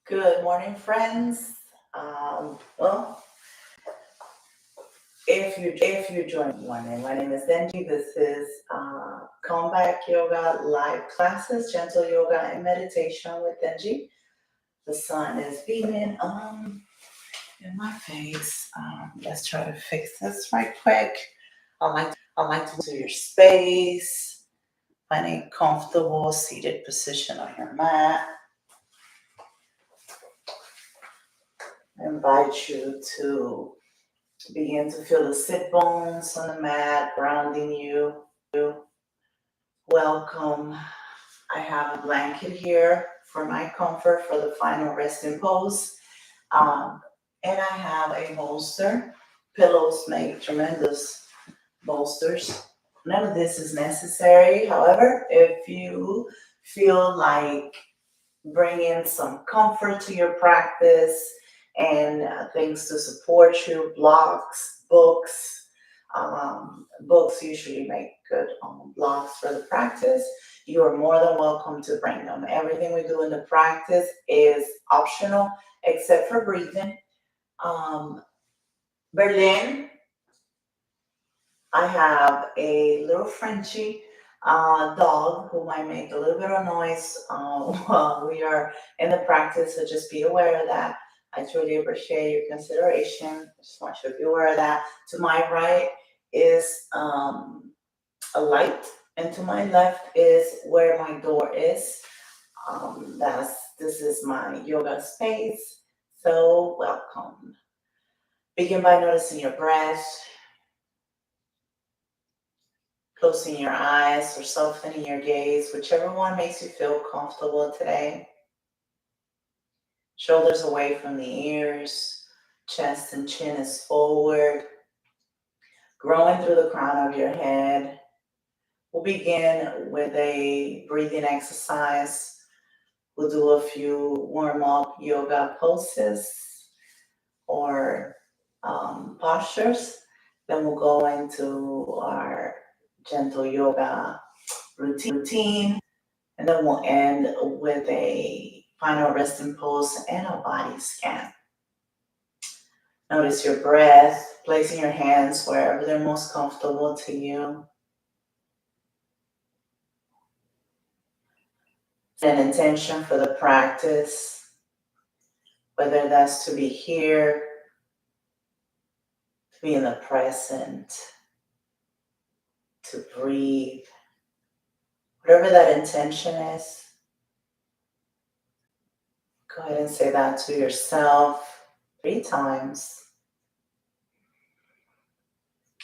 Good morning, friends. Well, if you join morning, my name is Denyi. This is Comeback Yoga live classes, gentle yoga and meditation with Denyi. The sun is beaming in my face. Let's try to fix this right quick. I like to your space. Find a comfortable seated position on your mat. I invite you to begin to feel the sit bones on the mat grounding you. Welcome. I have a blanket here for my comfort for the final resting pose. And I have a bolster. Pillows make tremendous bolsters. None of this is necessary. However, if you feel like bringing some comfort to your practice and things to support you, blocks, books. Books usually make good blocks for the practice. You are more than welcome to bring them. Everything we do in the practice is optional except for breathing. Berlin, I have a little Frenchie dog who might make a little bit of noise while we are in the practice, so just be aware of that. I truly appreciate your consideration. I just want you to be aware of that. To my right is a light, and to my left is where my door is. This is my yoga space. So welcome. Begin by noticing your breath. Closing your eyes or softening your gaze, whichever one makes you feel comfortable today. Shoulders away from the ears, chest and chin is forward, growing through the crown of your head. We'll begin with a breathing exercise. We'll do a few warm-up yoga poses or postures. Then we'll go into our gentle yoga routine, and then we'll end with a final resting pose and a body scan. Notice your breath, placing your hands wherever they're most comfortable to you. Set an intention for the practice, whether that's to be here, to be in the present, to breathe. Whatever that intention is, go ahead and say that to yourself 3 times.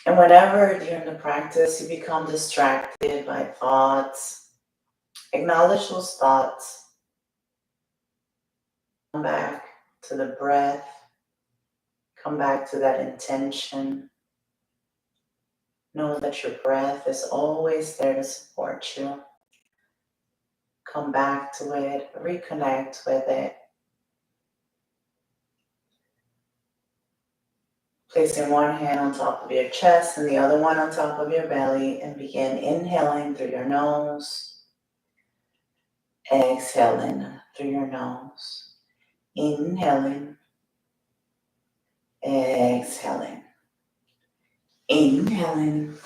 And whenever during the practice you become distracted by thoughts, acknowledge those thoughts. Come back to the breath. Come back to that intention. Know that your breath is always there to support you. Come back to it, reconnect with it. Placing one hand on top of your chest and the other one on top of your belly, and begin inhaling through your nose, exhaling through your nose, inhaling, exhaling, inhaling,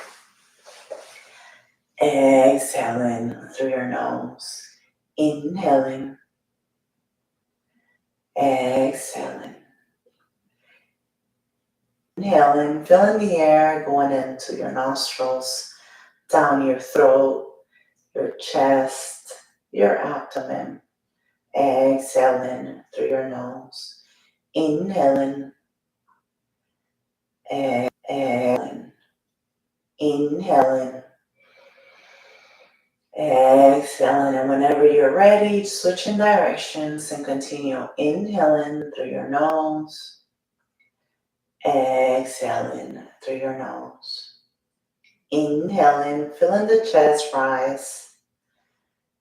exhaling through your nose, inhaling, exhaling. Inhaling, filling the air going into your nostrils, down your throat, your chest, your abdomen. Exhaling through your nose. Inhaling, exhaling, inhaling, exhaling. And whenever you're ready, switch in directions and continue inhaling through your nose. Exhaling through your nose. Inhaling, feeling the chest rise.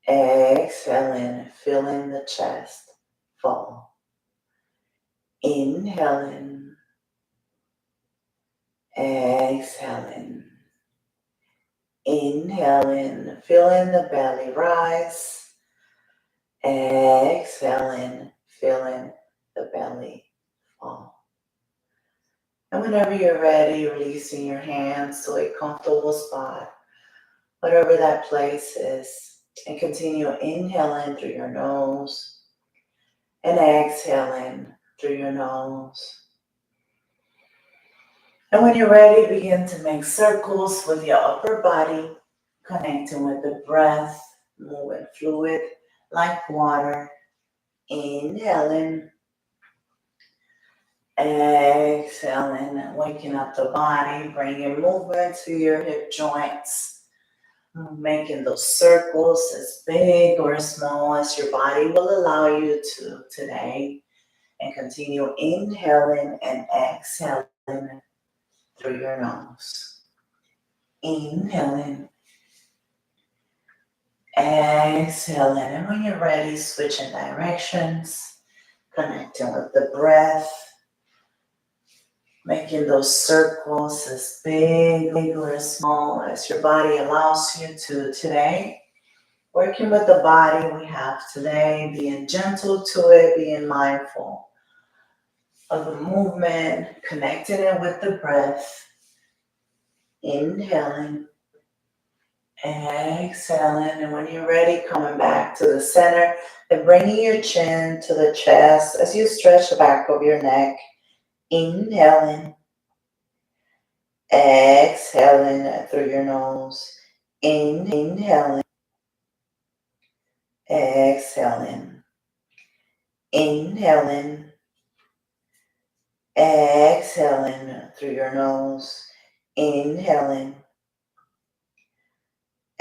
Exhaling, feeling the chest fall. Inhaling, exhaling. Inhaling, feeling the belly rise. Exhaling, feeling the belly fall. And whenever you're ready, releasing your hands to a comfortable spot, whatever that place is, and continue inhaling through your nose and exhaling through your nose. And when you're ready, begin to make circles with your upper body, connecting with the breath, moving fluid like water. Inhaling, exhaling, waking up the body, bringing movement to your hip joints, making those circles as big or as small as your body will allow you to today. And continue inhaling and exhaling through your nose. Inhaling, exhaling. And when you're ready, switching directions, connecting with the breath, making those circles as big or as small as your body allows you to today. Working with the body we have today, being gentle to it, being mindful of the movement, connecting it with the breath. Inhaling, exhaling, and when you're ready, coming back to the center and bringing your chin to the chest as you stretch the back of your neck. Inhaling, exhaling through your nose. Inhaling, exhaling. Inhaling, exhaling through your nose. Inhaling,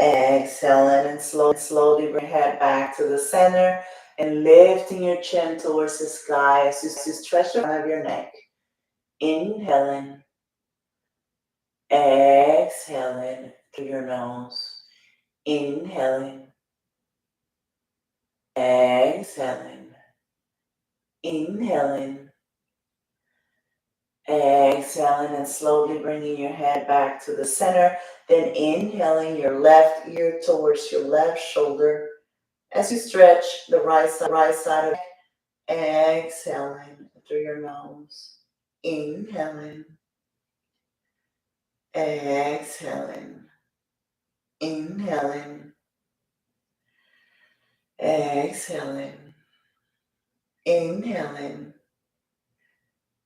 exhaling, and slowly bring your head back to the center and lifting your chin towards the sky as you stretch the front of your neck. Inhaling, exhaling through your nose. Inhaling, exhaling. Inhaling, exhaling, and slowly bringing your head back to the center. Then inhaling your left ear towards your left shoulder as you stretch the right side of the neck. Exhaling through your nose. Inhaling, exhaling. Inhaling, exhaling. Inhaling,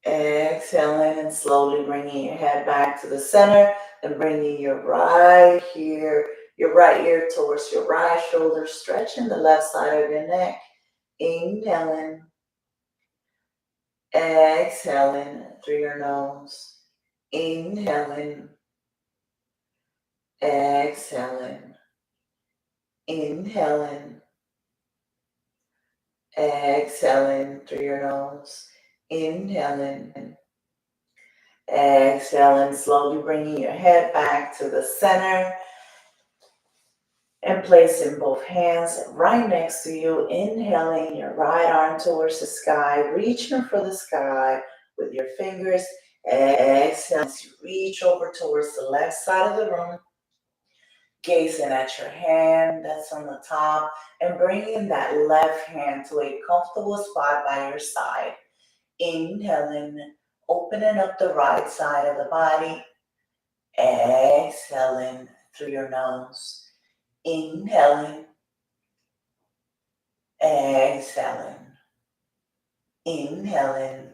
exhaling, and slowly bringing your head back to the center and bringing your right ear towards your right shoulder, stretching the left side of your neck. Inhaling, exhaling through your nose. Inhaling, exhaling. Inhaling, exhaling through your nose. Inhaling, exhaling, slowly bringing your head back to the center and placing both hands right next to you. Inhaling your right arm towards the sky, reaching for the sky with your fingers. Exhale as you reach over towards the left side of the room, gazing at your hand that's on the top and bringing that left hand to a comfortable spot by your side. Inhaling, opening up the right side of the body. Exhaling through your nose. Inhaling, exhaling. Inhaling,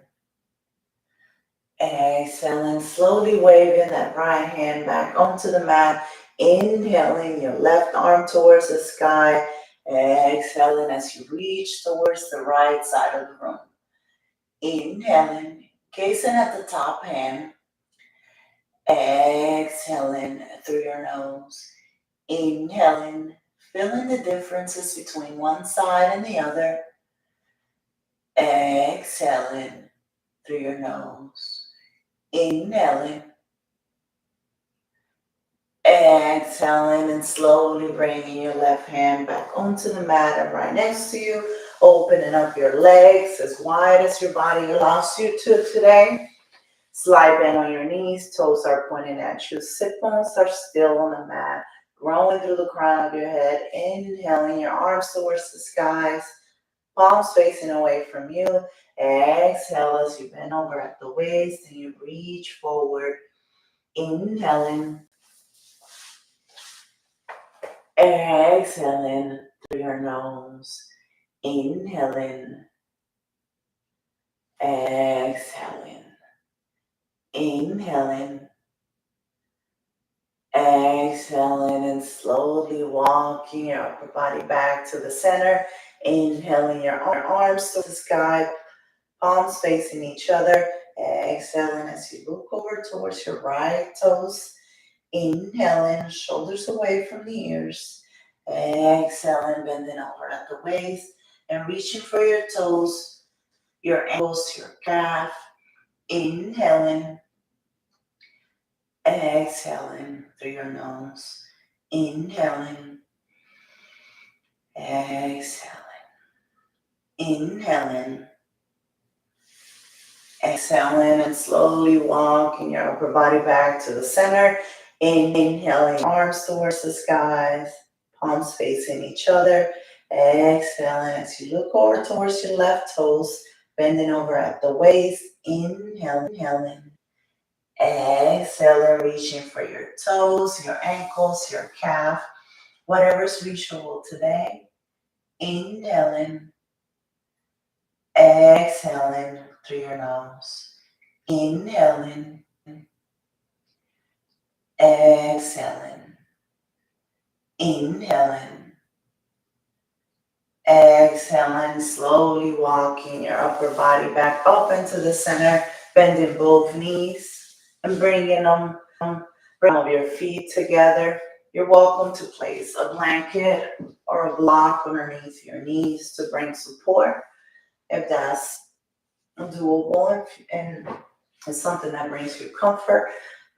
exhaling, slowly waving that right hand back onto the mat. Inhaling your left arm towards the sky. Exhaling as you reach towards the right side of the room. Inhaling, gazing at the top hand. Exhaling through your nose. Inhaling, feeling the differences between one side and the other. Exhaling through your nose. Inhaling, exhaling, and slowly bringing your left hand back onto the mat and right next to you, opening up your legs as wide as your body allows you to today. Slide bend on your knees, toes are pointing at you, sit bones are still on the mat, growing through the crown of your head. Inhaling your arms towards the skies, palms facing away from you. Exhale as you bend over at the waist and you reach forward. Inhaling, exhaling through your nose. Inhaling, exhaling. Inhaling, exhaling, and slowly walking your upper body back to the center. Inhaling your arms to the sky, palms facing each other. Exhaling as you look over towards your right toes. Inhaling, shoulders away from the ears. Exhaling, bending over at the waist and reaching for your toes, your ankles, your calf. Inhaling, exhaling through your nose. Inhaling, exhaling. Inhaling, exhaling, and slowly walking your upper body back to the center. Inhaling, arms towards the skies, palms facing each other. Exhaling as you look over towards your left toes, bending over at the waist. Inhaling, exhaling, reaching for your toes, your ankles, your calf, whatever's reachable today. Inhaling, exhaling through your nose. Inhaling, exhaling. Inhaling, exhaling, slowly walking your upper body back up into the center, bending both knees and bringing them, bring your feet together. You're welcome to place a blanket or a block underneath your knees to bring support if that's doable and it's something that brings you comfort.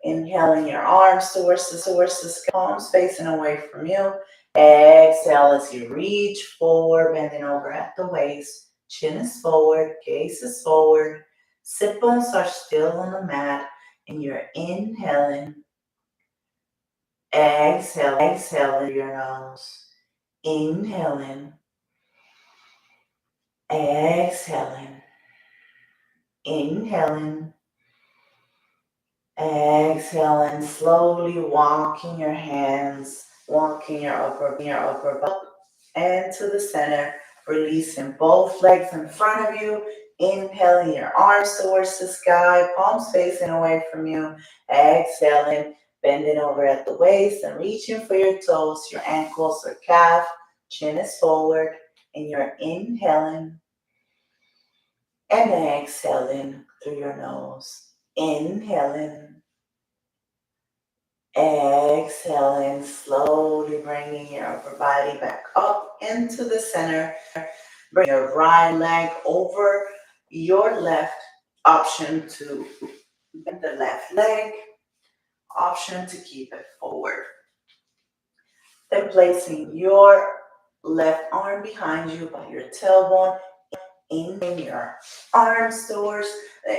Inhaling your arms towards the sky, palms facing away from you. Exhale as you reach forward, bending over at the waist. Chin is forward, gaze is forward. Sit bones are still on the mat, and you're inhaling. Exhale through your nose. Inhaling. Exhaling. Inhaling. Exhaling, slowly walking your hands, walking your upper back and to the center, releasing both legs in front of you. Inhaling your arms towards the sky, palms facing away from you. Exhaling, bending over at the waist and reaching for your toes, your ankles or calf. Chin is forward, and you're inhaling and exhaling through your nose. Inhaling, exhaling, slowly bringing your upper body back up into the center. Bring your right leg over your left. Option to bend the left leg. Option to keep it forward. Then placing your left arm behind you by your tailbone. Inhaling your arms towards,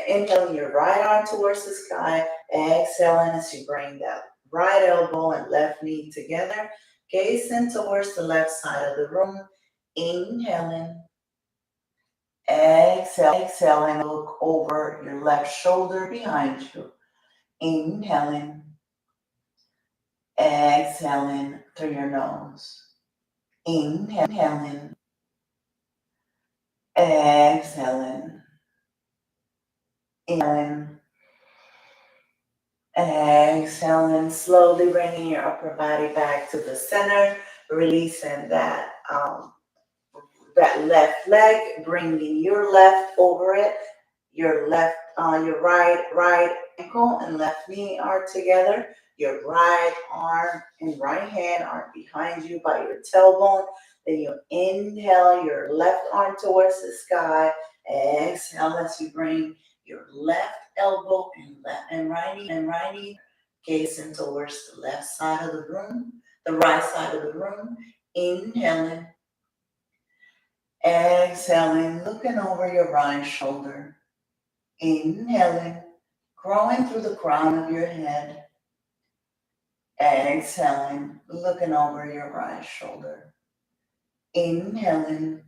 inhaling your right arm towards the sky. Exhaling as you bring that right elbow and left knee together. Gazing towards the left side of the room. Inhaling. Exhaling, look over your left shoulder behind you. Inhaling. Exhaling through your nose. Inhaling. Exhaling. Inhaling. Exhaling, slowly bringing your upper body back to the center, releasing that left leg, bringing your left over it. Your right ankle and left knee are together. Your right arm and right hand are behind you by your tailbone. Then you inhale your left arm towards the sky. Exhale as you bring your left elbow and right knee gazing towards the left side of the room, the right side of the room. Inhaling, exhaling, looking over your right shoulder. Inhaling, growing through the crown of your head. Exhaling, looking over your right shoulder. Inhaling,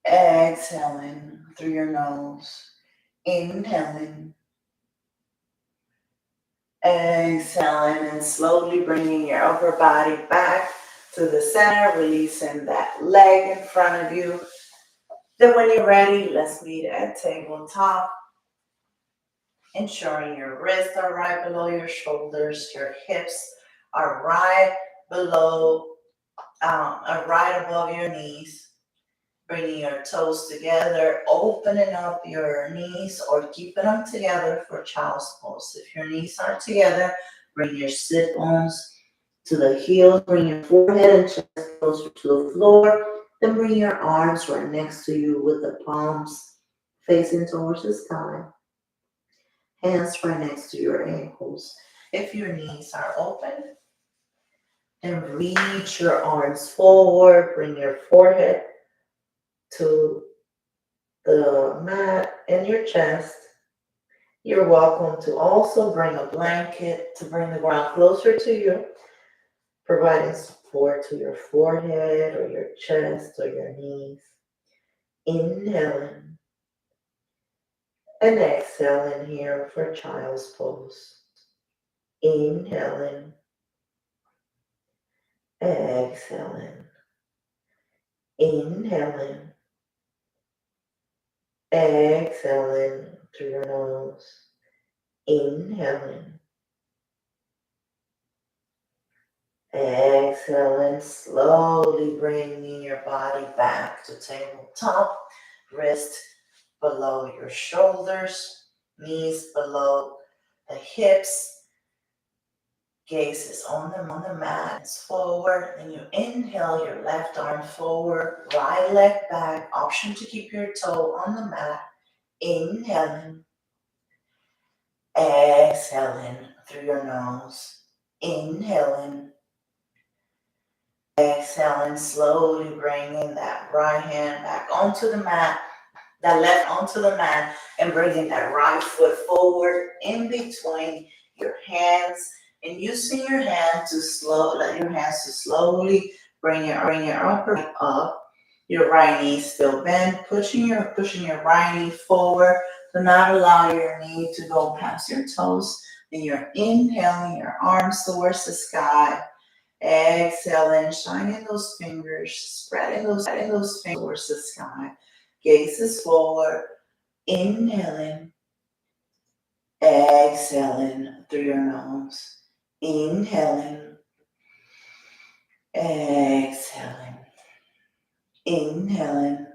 Exhaling through your nose. Inhaling. Exhaling and slowly bringing your upper body back to the center, releasing that leg in front of you. Then when you're ready, let's meet at tabletop, ensuring your wrists are right below your shoulders, your hips are right below, right above your knees. Bringing your toes together, opening up your knees or keeping them together for child's pose. If your knees are together, bring your sit bones to the heels, bring your forehead and chest closer to the floor, then bring your arms right next to you with the palms facing towards the sky, hands right next to your ankles. If your knees are open, then reach your arms forward, bring your forehead to the mat and your chest. You're welcome to also bring a blanket to bring the ground closer to you, providing support to your forehead or your chest or your knees. Inhaling and exhaling here for child's pose. Inhaling, exhaling, inhaling, exhaling through your nose. Inhaling, exhaling, slowly bringing your body back to tabletop, wrist below your shoulders, knees below the hips, gaze is on the mat, it's forward, and you inhale your left arm forward, right leg back, option to keep your toe on the mat, inhaling, exhaling through your nose, inhaling, exhaling, slowly bringing that right hand back onto the mat, that left onto the mat, and bringing that right foot forward in between your hands, and using your hand to let your hands to slowly bring your upper body up. Your right knee still bent, pushing your right knee forward. Do not allow your knee to go past your toes. Then you're inhaling your arms towards the sky. Exhaling, shining those fingers, spreading those fingers towards the sky. Gazes forward, inhaling, exhaling through your nose. Inhaling, exhaling, inhaling,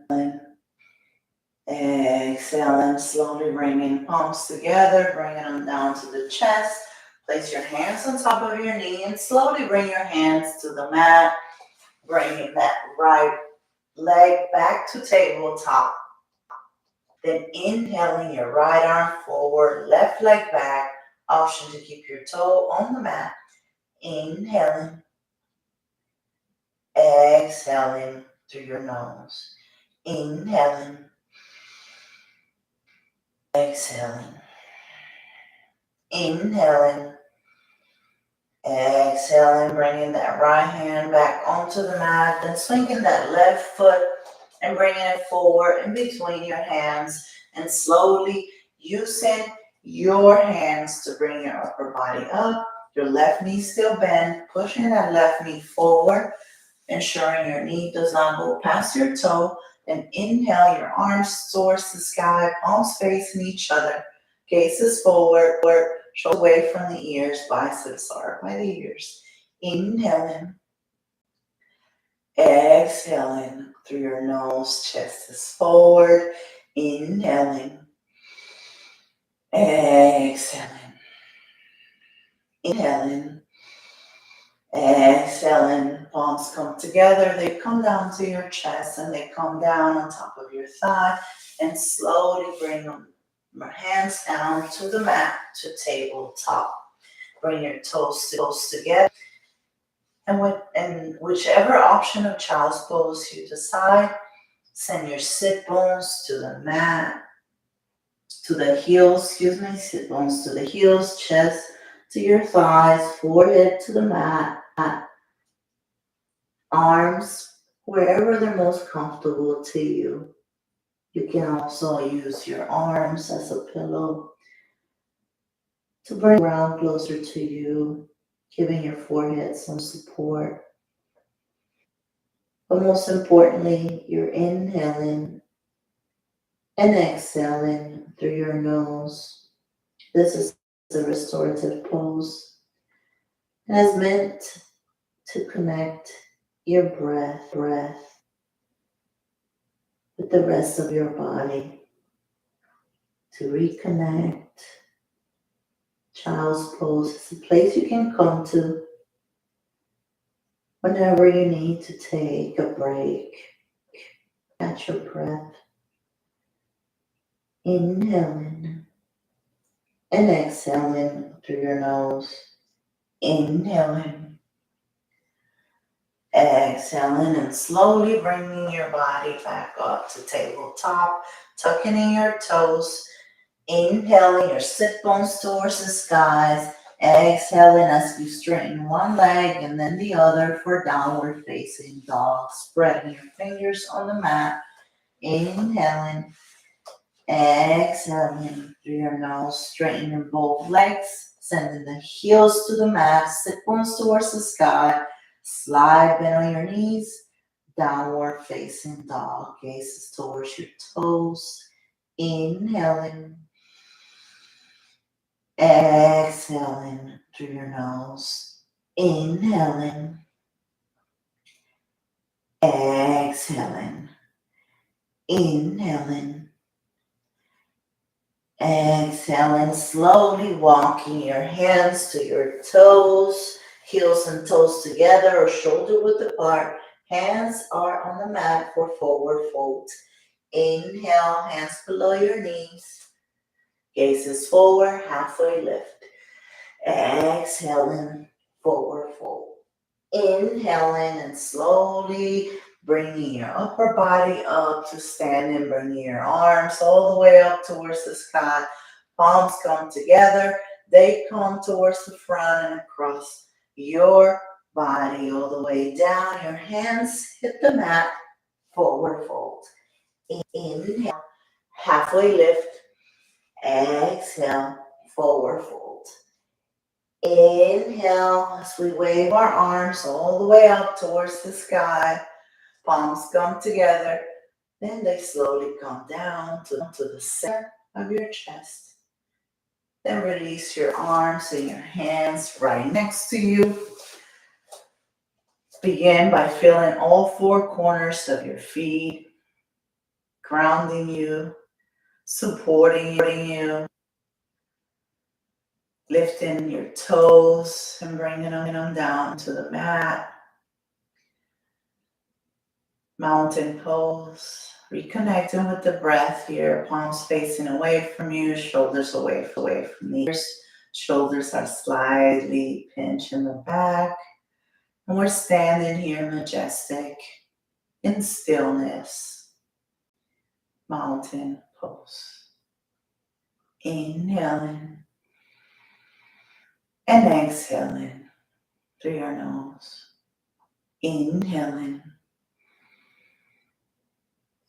exhaling, slowly bringing palms together, bringing them down to the chest. Place your hands on top of your knee and slowly bring your hands to the mat, bringing that right leg back to tabletop. Then inhaling your right arm forward, left leg back, option to keep your toe on the mat. Inhaling, exhaling through your nose. Inhaling, exhaling, inhaling, exhaling, bringing that right hand back onto the mat, then swinging that left foot and bringing it forward in between your hands and slowly using your hands to bring your upper body up. Your left knee still bent, pushing that left knee forward, ensuring your knee does not go past your toe. Then inhale, your arms towards the sky, palms facing each other, gazes forward, shoulders away from the ears, biceps are by the ears. Inhaling, exhaling through your nose, chest is forward. Inhaling, exhaling, inhaling, exhaling. Palms come together, they come down to your chest and they come down on top of your thigh, and slowly bring your hands down to the mat, to tabletop. Bring your toes together. And whichever option of child's pose you decide, send your sit bones to the mat, to the heels, sit bones to the heels, chest to your thighs, forehead to the mat, arms wherever they're most comfortable to you. You can also use your arms as a pillow to bring the ground closer to you, giving your forehead some support. But most importantly, you're inhaling and exhaling through your nose. This is a restorative pose and is meant to connect your breath with the rest of your body, to reconnect. Child's pose is a place you can come to whenever you need to take a break. Catch your breath, inhaling and exhaling through your nose. Inhaling, exhaling, and slowly bringing your body back up to tabletop, tucking in your toes. Inhaling your sit bones towards the skies. Exhaling as you straighten one leg and then the other for downward facing dog. Spreading your fingers on the mat. Inhaling, exhaling through your nose, straightening both legs, sending the heels to the mat, sit bones towards the sky, slide bend on your knees, downward facing dog, gazes towards your toes, inhaling, exhaling through your nose, inhaling, exhaling, inhaling, exhaling, slowly walking your hands to your toes, heels and toes together or shoulder width apart. Hands are on the mat for forward fold. Inhale, hands below your knees, gazes forward, halfway lift. Exhaling, forward fold. Inhaling and slowly bringing your upper body up to standing, bringing your arms all the way up towards the sky. Palms come together, they come towards the front and across your body all the way down. Your hands hit the mat, forward fold. Inhale, halfway lift. Exhale, forward fold. Inhale as we wave our arms all the way up towards the sky. Palms come together. Then they slowly come down to the center of your chest. Then release your arms and your hands right next to you. Begin by feeling all four corners of your feet, grounding you, supporting you, lifting your toes and bringing them down to the mat. Mountain pose. Reconnecting with the breath here. Palms facing away from you, shoulders away from the ears. Shoulders are slightly pinched in the back. And we're standing here majestic in stillness. Mountain pose. Inhaling and exhaling through your nose. Inhaling,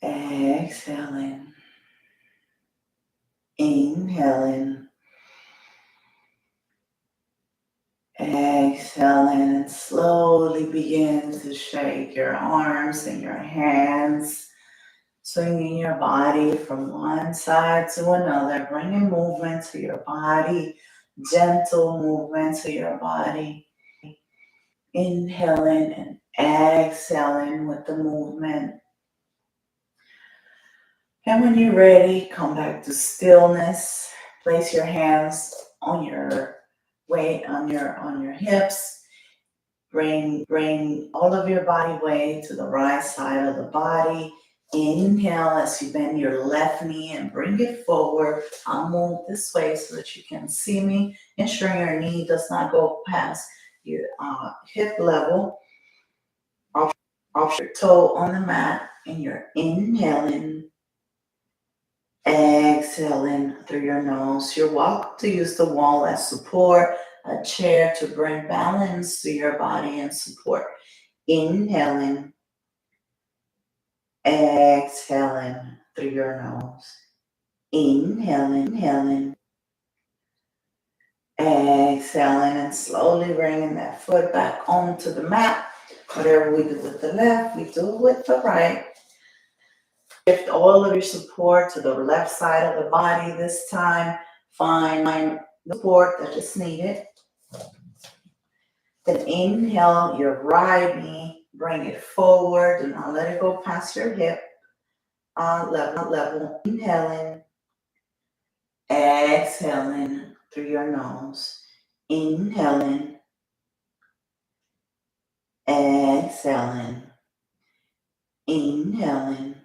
exhaling, inhaling, exhaling, and slowly begin to shake your arms and your hands, swinging your body from one side to another, bringing movement to your body, gentle movement to your body. Inhaling and exhaling with the movement. And when you're ready, come back to stillness. Place your hands on your weight on your hips. Bring all of your body weight to the right side of the body. Inhale as you bend your left knee and bring it forward. I'll move this way so that you can see me. Ensure your knee does not go past your hip level. Off your toe on the mat, and you're inhaling, exhaling through your nose. You're welcome to use the wall as support, a chair to bring balance to your body and support. Inhaling, exhaling through your nose. Inhaling, exhaling, and slowly bringing that foot back onto the mat. Whatever we do with the left, we do with the right. Shift all of your support to the left side of the body this time. Find the support that is needed. Then inhale your right knee, bring it forward, and now let it go past your hip. Level. Inhaling, exhaling through your nose. Inhaling, exhaling, inhaling,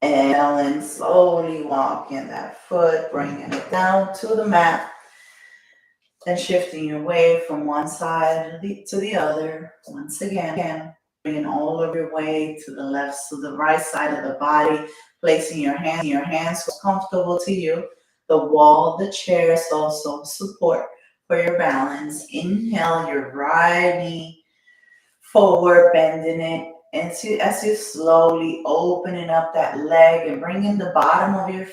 exhaling, slowly walking that foot, bringing it down to the mat, then shifting your weight from one side to the other. Once again, bringing all of your weight to the left, to the right side of the body, placing your hands what's comfortable to you. The wall, the chair is also support for your balance. Inhale your right knee forward, bending it. And as you slowly opening up that leg and bringing the bottom of your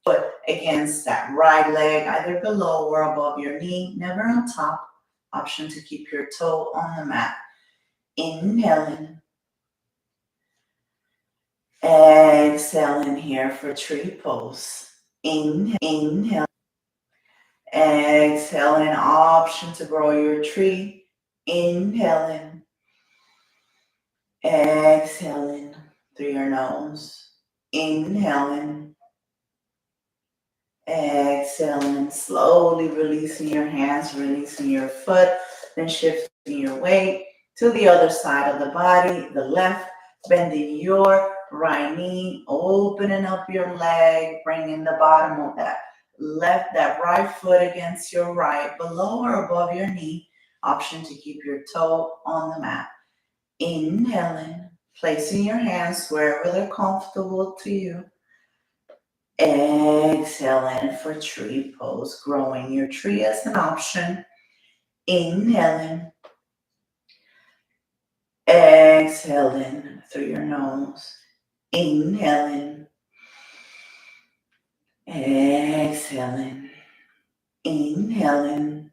foot against that right leg, either below or above your knee, never on top. Option to keep your toe on the mat. Inhaling, exhaling here for tree pose. Inhale, exhaling, option to grow your tree. Inhaling, exhaling through your nose. Inhaling, exhaling, slowly releasing your hands, releasing your foot, then shifting your weight to the other side of the body, the left, bending your right knee, opening up your leg, bringing the bottom of that right foot against your right, below or above your knee. Option to keep your toe on the mat. Inhaling, placing your hands wherever they're comfortable to you. Exhaling for tree pose, growing your tree as an option. Inhaling, exhaling through your nose. Inhaling, exhaling, inhaling,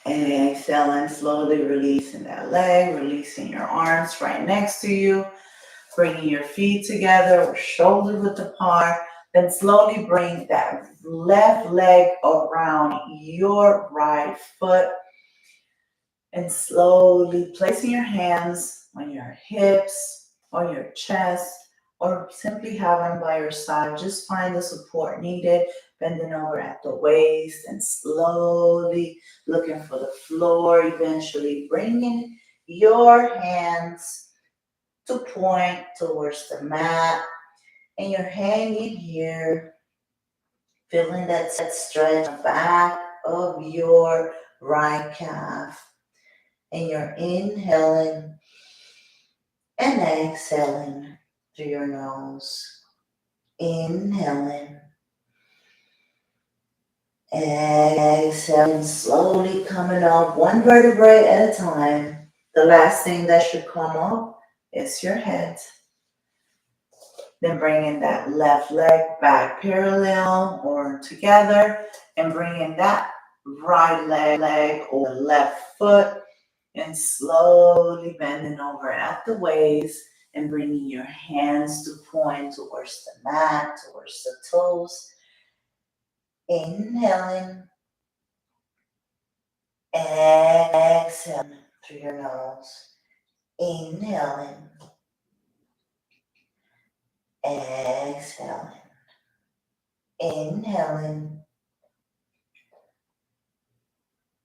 exhaling, slowly releasing that leg, releasing your arms right next to you, bringing your feet together or shoulder width apart. Then slowly bring that left leg around your right foot and slowly placing your hands on your hips or your chest or simply have them by your side. Just find the support needed, bending over at the waist and slowly looking for the floor, eventually bringing your hands to point towards the mat. And you're hanging here, feeling that stretch back of your right calf. And you're inhaling and exhaling through your nose. Inhaling, exhaling, slowly coming up one vertebrae at a time. The last thing that should come up is your head. Then bringing that left leg back parallel or together and bringing that right leg or left foot and slowly bending over at the waist and bringing your hands to point towards the mat, towards the toes. Inhaling, exhaling through your nose. Inhaling, exhaling. Inhaling,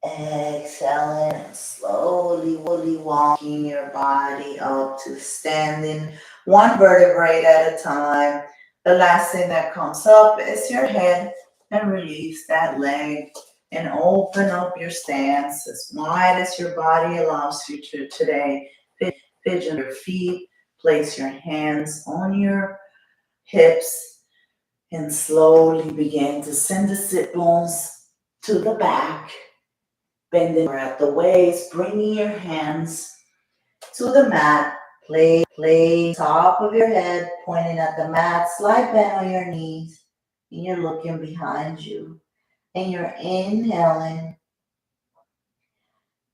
exhaling, and slowly walking your body up to standing one vertebrae at a time. The last thing that comes up is your head, and release that leg and open up your stance as wide as your body allows you to today. Pigeon your feet, place your hands on your hips, and slowly begin to send the sit bones to the back. Bending at the waist, bringing your hands to the mat, Place top of your head pointing at the mat, slight bend on your knees, and you're looking behind you. And you're inhaling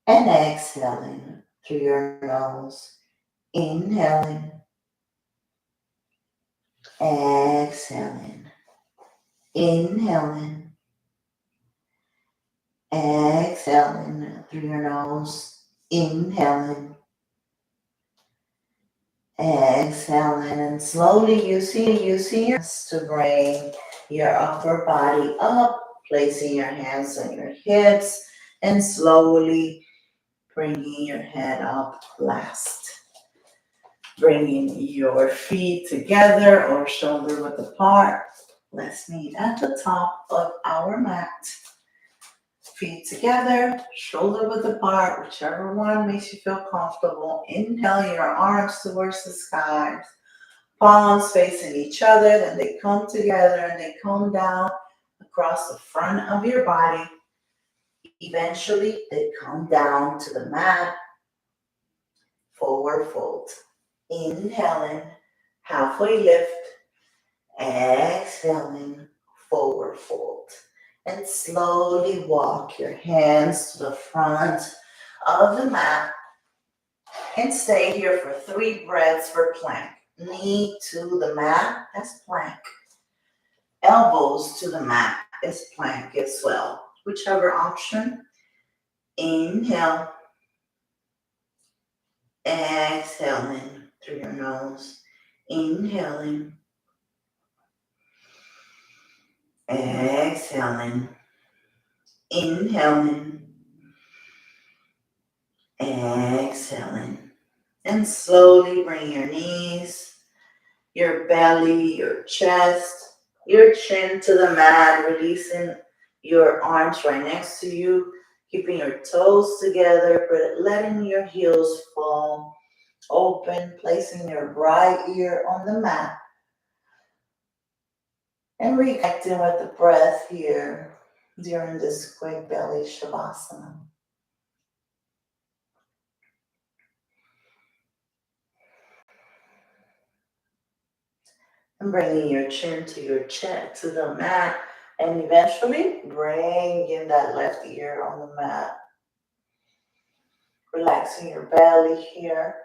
and exhaling through your nose. Inhaling, exhaling, inhaling, exhaling through your nose. Inhaling, exhaling, and slowly using your hands to bring your upper body up, placing your hands on your hips, and slowly bringing your head up last. Bringing your feet together or shoulder width apart. Let's meet at the top of our mat. Feet together, shoulder width apart, whichever one makes you feel comfortable. Inhale your arms towards the skies. Palms facing each other, then they come together and they come down across the front of your body. Eventually, they come down to the mat. Forward fold. Inhaling, halfway lift. Exhaling, forward fold. And slowly walk your hands to the front of the mat and stay here for 3 breaths for plank. Knee to the mat as plank. Elbows to the mat as plank as well. Whichever option. Inhale. Exhaling through your nose. Inhaling. Exhaling. Inhaling. Exhaling. And slowly bring your knees, your belly, your chest, your chin to the mat, releasing your arms right next to you, keeping your toes together, but letting your heels fall open, placing your right ear on the mat, and reconnecting with the breath here during this quick belly shavasana. And bringing your chin to your chest, to the mat, and eventually bringing that left ear on the mat. Relaxing your belly here.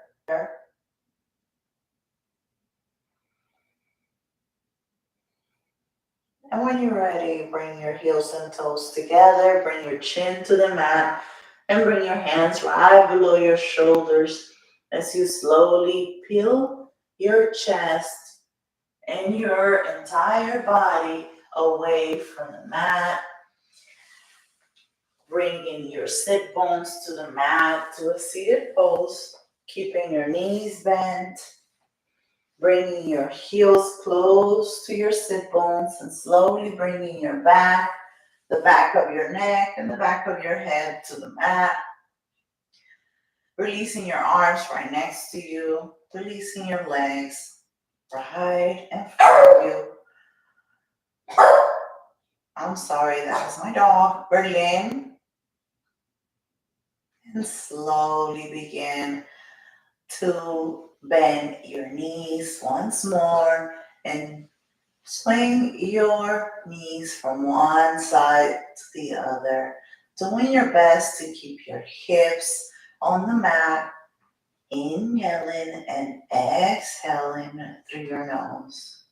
And when you're ready, bring your heels and toes together, bring your chin to the mat, and bring your hands right below your shoulders as you slowly peel your chest and your entire body away from the mat. Bringing your sit bones to the mat to a seated pose, keeping your knees bent, bringing your heels close to your sit bones and slowly bringing your back, the back of your neck and the back of your head to the mat. Releasing your arms right next to you, releasing your legs right in front of you. I'm sorry, that's my dog, Berlin. And slowly begin to bend your knees once more and swing your knees from one side to the other, doing your best to keep your hips on the mat, inhaling and exhaling through your nose.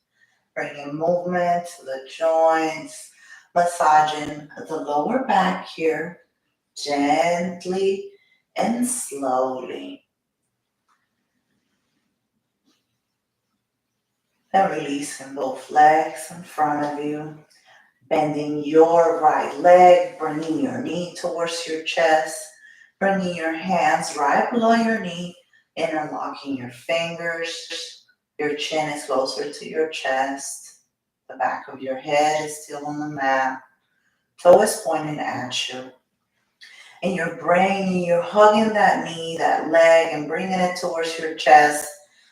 Bringing movement to the joints, massaging the lower back here, gently and slowly. And releasing both legs in front of you. Bending your right leg, bringing your knee towards your chest, bringing your hands right below your knee, interlocking your fingers. Your chin is closer to your chest. The back of your head is still on the mat. Toe is pointing at you. And you're hugging that knee, that leg, and bringing it towards your chest,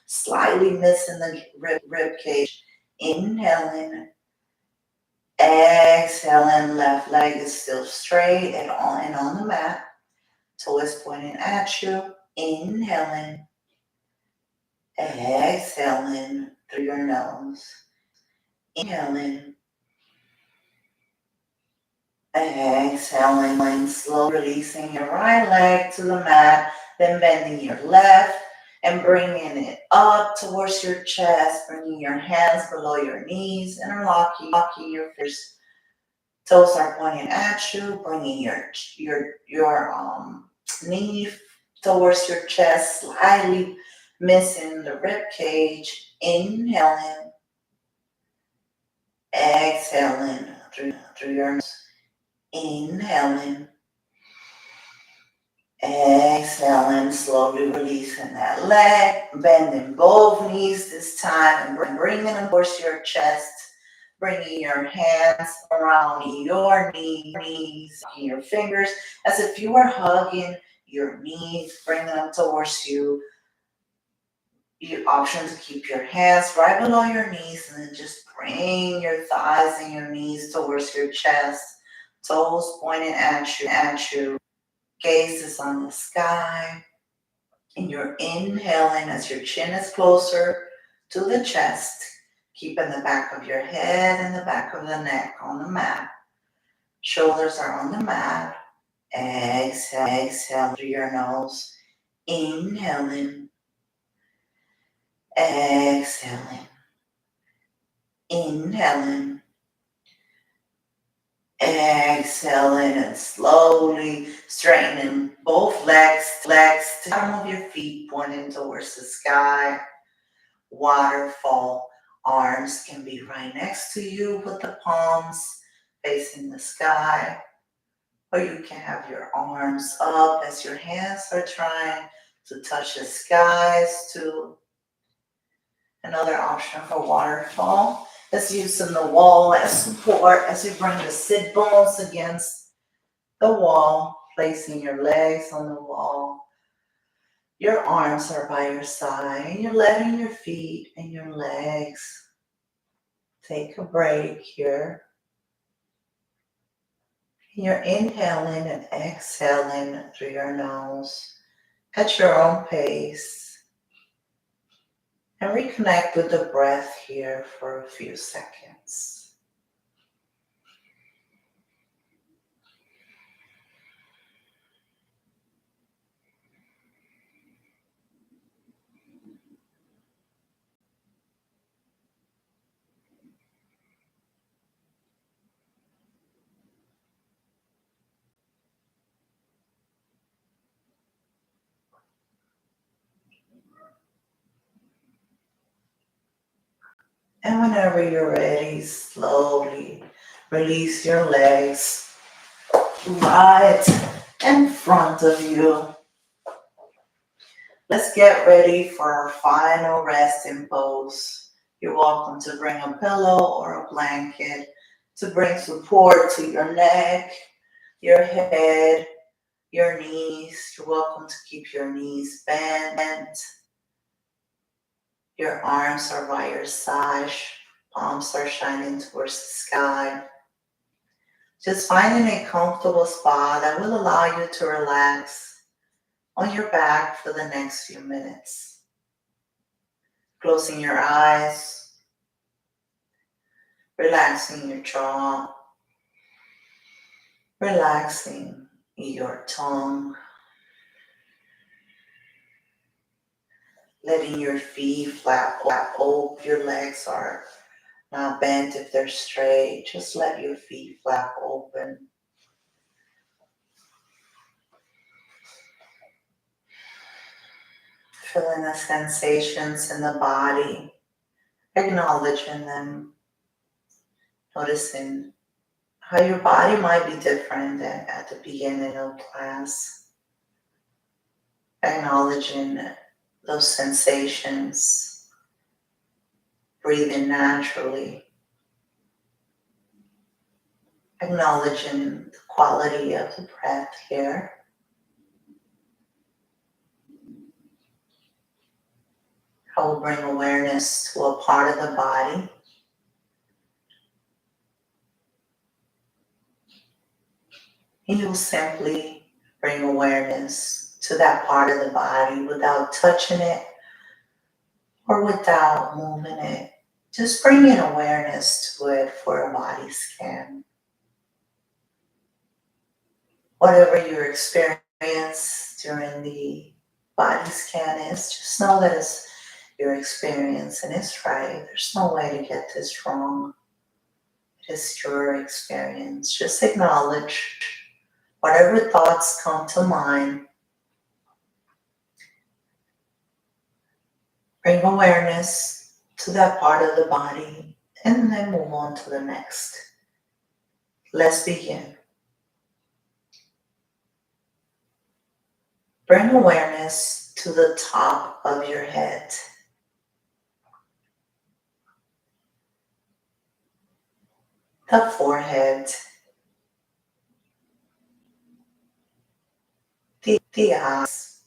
slightly missing the rib cage. Inhaling, exhaling, left leg is still straight and on the mat. Toe is pointing at you. Inhaling, Exhaling through your nose. Inhaling. Exhaling, slowly releasing your right leg to the mat, then bending your left and bringing it up towards your chest, bringing your hands below your knees and locking your fingers. Toes are pointing at you, bringing your knee towards your chest, slightly missing the rib cage. Inhaling, exhaling through your nose. Inhaling, exhaling, slowly releasing that leg, bending both knees this time and bringing them towards your chest, bringing your hands around your knees, your fingers as if you were hugging your knees, bringing them towards you. Your option to keep your hands right below your knees and then just bring your thighs and your knees towards your chest, toes pointing at you. Gaze is on the sky, and you're inhaling as your chin is closer to the chest, keeping the back of your head and the back of the neck on the mat. Shoulders are on the mat. Exhale through your nose. Inhaling, exhaling, inhaling, exhaling, and slowly straightening both legs to the bottom of your feet, pointing towards the sky. Waterfall. Arms can be right next to you with the palms facing the sky, or you can have your arms up as your hands are trying to touch the skies too. Another option for waterfall is using the wall as support as you bring the sit bones against the wall, placing your legs on the wall. Your arms are by your side, and you're letting your feet and your legs take a break here. You're inhaling and exhaling through your nose at your own pace. And reconnect with the breath here for a few seconds. And whenever you're ready, slowly release your legs right in front of you. Let's get ready for our final resting pose. You're welcome to bring a pillow or a blanket to bring support to your neck, your head, your knees. You're welcome to keep your knees bent. Your arms are by your side, palms are shining towards the sky. Just finding a comfortable spot that will allow you to relax on your back for the next few minutes. Closing your eyes, relaxing your jaw, relaxing your tongue, letting your feet flap open. Your legs are not bent if they're straight. Just let your feet flap open. Feeling the sensations in the body, acknowledging them, noticing how your body might be different than at the beginning of class. Acknowledging those sensations, breathing naturally, acknowledging the quality of the breath here. I will bring awareness to a part of the body. And you'll simply bring awareness to that part of the body without touching it, or without moving it. Just bringing awareness to it for a body scan. Whatever your experience during the body scan is, just know that it's your experience and it's right. There's no way to get this wrong. It is your experience. Just acknowledge whatever thoughts come to mind. Bring awareness to that part of the body and then move on to the next. Let's begin. Bring awareness to the top of your head. The forehead, the eyes,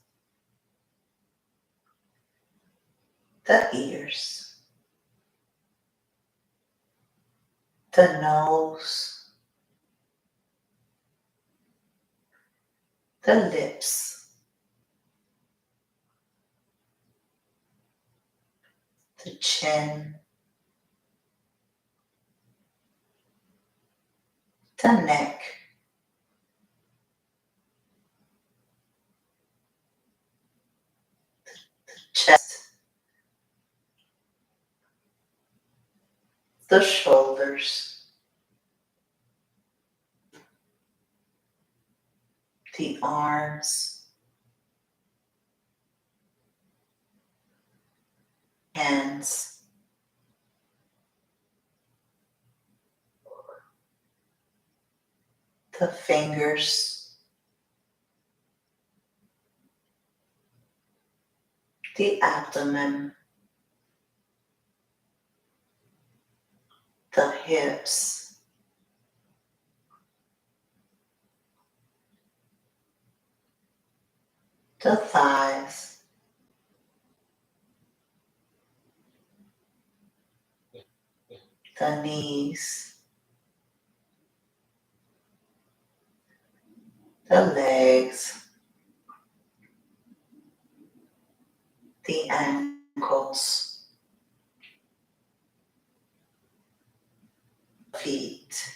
the ears, the nose, the lips, the chin, the neck, chest, the shoulders, the arms, hands, the fingers, the abdomen, the hips, the thighs, the knees, the legs, the ankles, feet,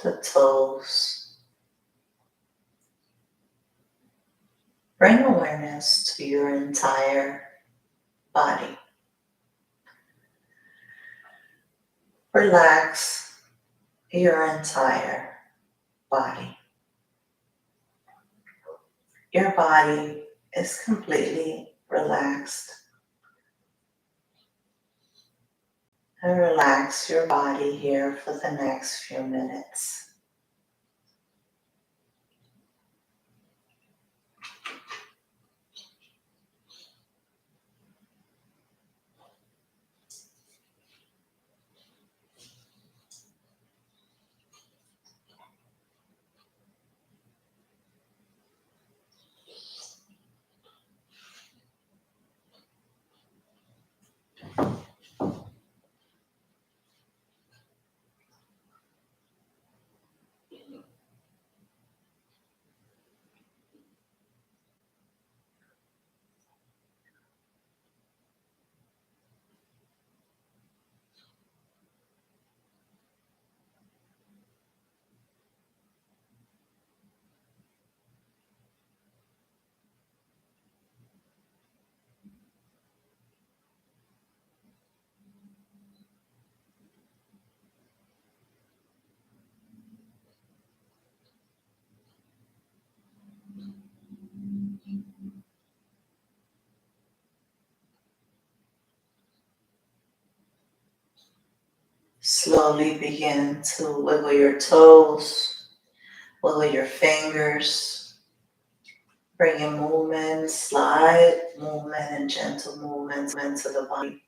the toes. Bring awareness to your entire body. Relax your entire body. Your body is completely relaxed. And relax your body here for the next few minutes. Slowly begin to wiggle your toes, wiggle your fingers, bringing movement, slight movement and gentle movements into the body.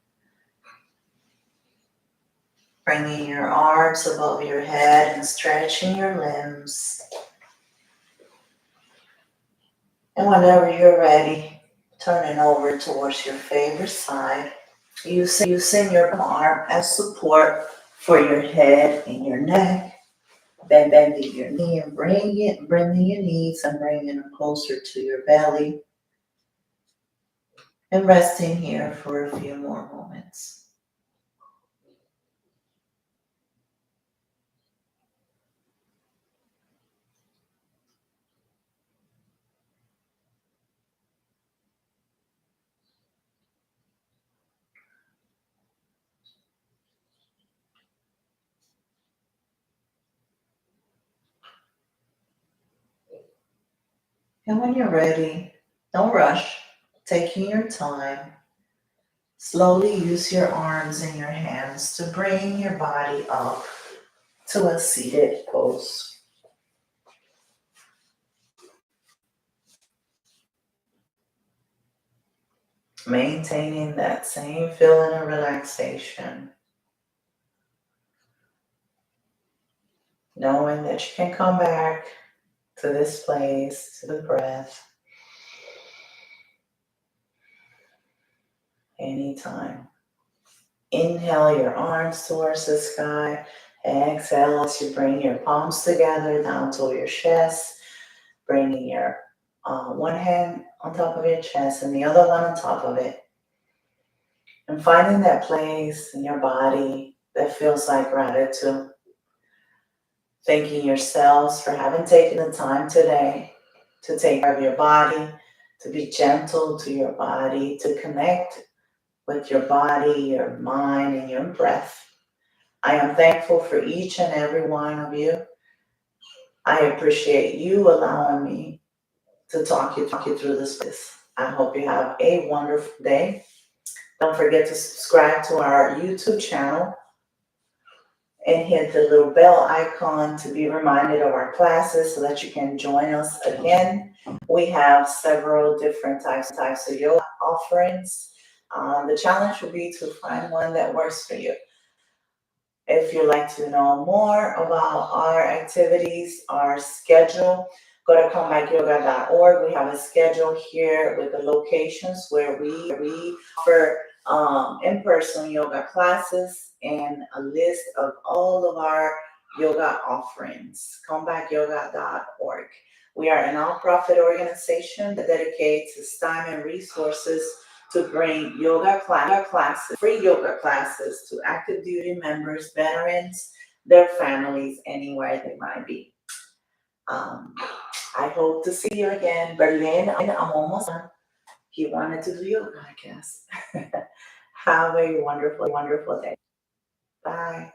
Bringing your arms above your head and stretching your limbs. And whenever you're ready, turning over towards your favorite side, using your arm as support for your head and your neck. Bending your knee and bringing your knees and bringing them closer to your belly and resting here for a few more moments. And when you're ready, don't rush, taking your time. Slowly use your arms and your hands to bring your body up to a seated pose. Maintaining that same feeling of relaxation, knowing that you can come back to this place, to the breath, anytime. Inhale your arms towards the sky. Exhale as you bring your palms together down to your chest, bringing your one hand on top of your chest and the other one on top of it. And finding that place in your body that feels like gratitude. Thanking yourselves for having taken the time today to take care of your body, to be gentle to your body, to connect with your body, your mind, and your breath. I am thankful for each and every one of you. I appreciate you allowing me to talk you through this. I hope you have a wonderful day. Don't forget to subscribe to our YouTube channel and hit the little bell icon to be reminded of our classes so that you can join us again. We have several different types of yoga offerings. The challenge will be to find one that works for you. If you'd like to know more about our activities, our schedule, go to comebackyoga.org. We have a schedule here with the locations where we offer in-person yoga classes and a list of all of our yoga offerings. Comebackyoga.org. We are a nonprofit organization that dedicates its time and resources to bring yoga classes, free yoga classes to active duty members, veterans, their families, anywhere they might be. I hope to see you again. Berlin, I'm almost done. He wanted to do yoga, I guess. Have a wonderful day. Bye.